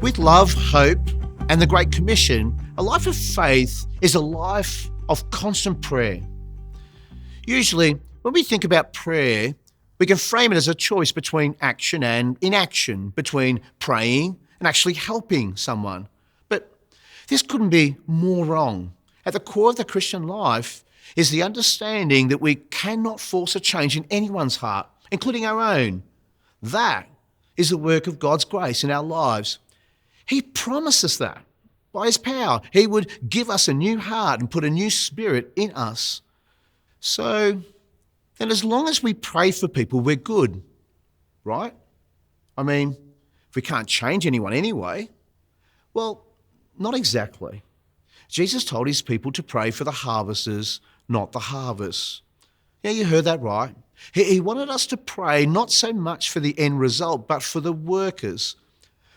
With love, hope, and the Great Commission, a life of faith is a life of constant prayer. Usually, when we think about prayer, we can frame it as a choice between action and inaction, between praying and actually helping someone. But this couldn't be more wrong. At the core of the Christian life is the understanding that we cannot force a change in anyone's heart, including our own. That is the work of God's grace in our lives. He promised us that by His power. He would give us a new heart and put a new spirit in us. So then as long as we pray for people, we're good, right? I mean, if we can't change anyone anyway, well, not exactly. Jesus told His people to pray for the harvesters, not the harvest. Yeah, you heard that right. He wanted us to pray not so much for the end result, but for the workers.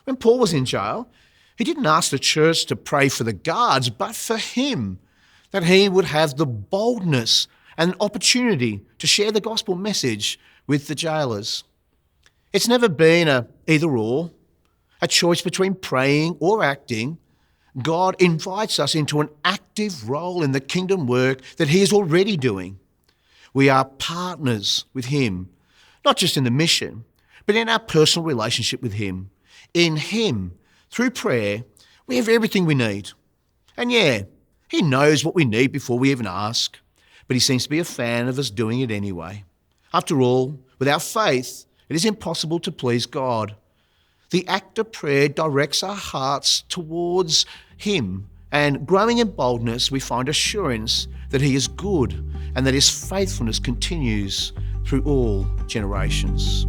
When Paul was in jail, he didn't ask the church to pray for the guards, but for him, that he would have the boldness and opportunity to share the gospel message with the jailers. It's never been a either or, a choice between praying or acting. God invites us into an active role in the kingdom work that He is already doing. We are partners with Him, not just in the mission, but in our personal relationship with Him. In Him, through prayer, we have everything we need. And yeah, He knows what we need before we even ask, but He seems to be a fan of us doing it anyway. After all, without faith, it is impossible to please God. The act of prayer directs our hearts towards Him, and growing in boldness, we find assurance that He is good and that His faithfulness continues through all generations.